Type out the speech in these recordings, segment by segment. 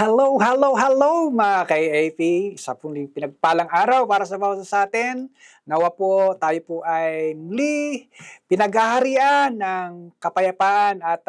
Hello, hello, hello mga ka-AP. Isa pong pinagpalang araw para sa bawat sa atin. Nawa po tayo po ay muli pinaghaharian ng kapayapaan at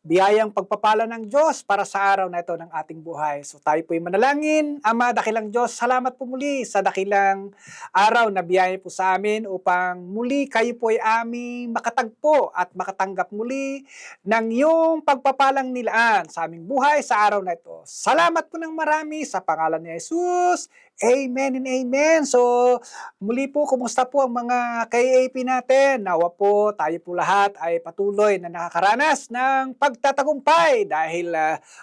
biyayang pagpapala ng Diyos para sa araw na ito ng ating buhay. So tayo po ay manalangin. Ama, dakilang Diyos, salamat po muli sa dakilang araw na biyaya po sa amin upang muli kayo po ay aming makatagpo at makatanggap muli ng iyong pagpapalang nilaan sa aming buhay sa araw na ito. Salamat po ng marami sa pangalan ni Jesus. Amen and amen. So, muli po, kumusta po ang mga KAP natin? Nawa po, tayo po lahat ay patuloy na nakakaranas ng pagtatagumpay dahil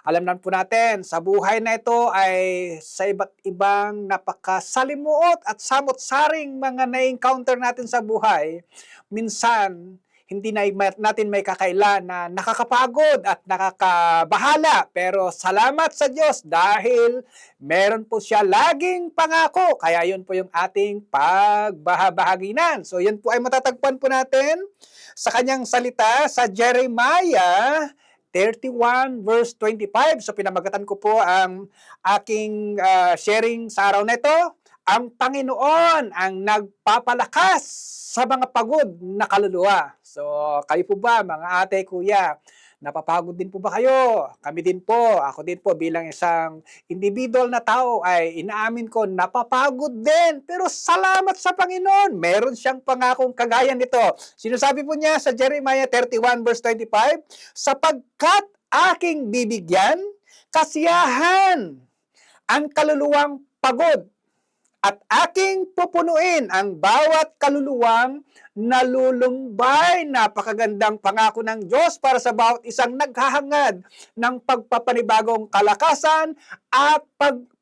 alam naman po natin, sa buhay na ito ay sa iba't ibang napakasalimuot at samot-saring mga na-encounter natin sa buhay. Minsan, hindi na natin may kakaila na nakakapagod at nakakabahala. Pero salamat sa Diyos dahil meron po siya laging pangako. Kaya yun po yung ating pagbahabahaginan. So yun po ay matatagpuan po natin sa kanyang salita sa Jeremiah 31 verse 25. So pinamagatan ko po ang aking sharing sa araw na ito. Ang Panginoon ang nagpapalakas sa mga pagod na kaluluwa. So, kayo po ba, mga ate, kuya, napapagod din po ba kayo? Kami din po, ako din po bilang isang individual na tao ay inaamin ko, napapagod din. Pero salamat sa Panginoon, meron siyang pangakong kagaya nito. Sinasabi po niya sa Jeremiah 31 verse 25, sapagkat aking bibigyan, kasiyahan ang kaluluwang pagod, at aking pupunuin ang bawat kaluluwang nalulumbay. Napakagandang pangako ng Diyos para sa bawat isang naghahangad ng pagpapanibagong kalakasan at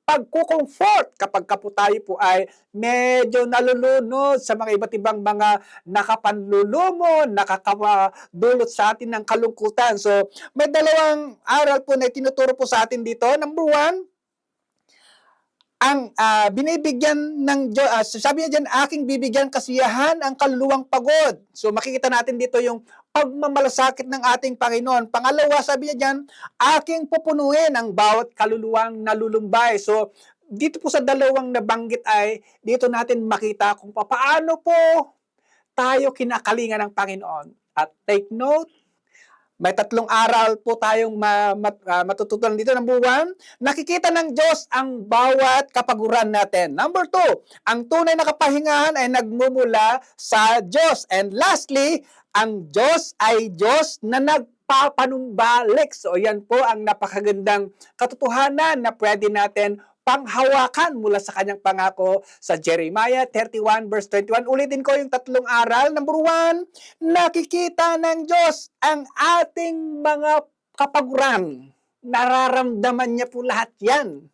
pagkukomfort kapag po tayo po ay medyo nalulunod sa mga iba't ibang mga nakapanlulumo, nakakadulot sa atin ng kalungkutan. So, may dalawang aral po na tinuturo po sa atin dito. Number one, ang binibigyan ng Diyos, sabi niya dyan, aking bibigyan kasiyahan ang kaluluwang pagod. So makikita natin dito yung pagmamalasakit ng ating Panginoon. Pangalawa, sabi niya dyan, aking pupunuin ang bawat kaluluwang nalulumbay. So dito po sa dalawang nabanggit ay dito natin makita kung paano po tayo kinakalingan ng Panginoon. At take note, may tatlong aral po tayong matututunan dito. Number one, nakikita ng Diyos ang bawat kapaguran natin. Number two, ang tunay na kapahingahan ay nagmumula sa Diyos. And lastly, ang Diyos ay Diyos na nagpapanumbalik. So yan po ang napakagandang katotohanan na pwede natin panghawakan mula sa kanyang pangako sa Jeremiah 31 verse 21. Ulitin ko yung tatlong aral. Number one, nakikita ng Diyos ang ating mga kapaguran. Nararamdaman niya po lahat yan.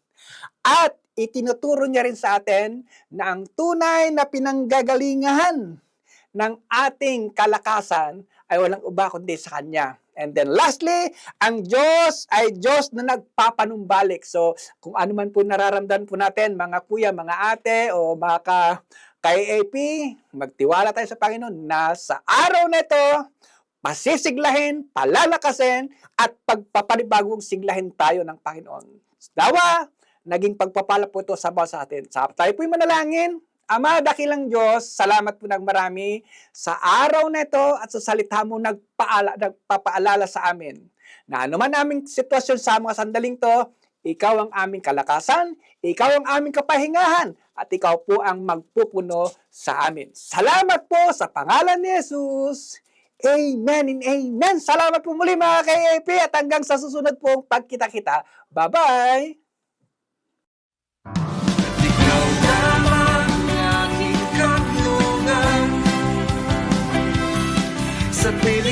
At itinuturo niya rin sa atin na ang tunay na pinanggagalingahan ng ating kalakasan ay walang iba kundi sa Kanya. And then lastly, ang Diyos ay Diyos na nagpapanumbalik. So, kung ano man po nararamdaman po natin, mga kuya, mga ate, o mga ka-AP, magtiwala tayo sa Panginoon na sa araw na ito, pasisiglahin, palalakasin, at pagpapanibagong siglahin tayo ng Panginoon. Dawa, naging pagpapala po ito sa bawat sa atin. Tayo po'y manalangin. Ama, dakilang Diyos, salamat po ng marami sa araw na ito at sa salita mo nagpapaalala sa amin na anuman aming sitwasyon sa mga sandaling to, ikaw ang aming kalakasan, ikaw ang aming kapahingahan, at ikaw po ang magpupuno sa amin. Salamat po sa pangalan ni Jesus. Amen and amen. Salamat po muli mga ka-AP at hanggang sa susunod pong pagkita-kita. Bye-bye! Sa piling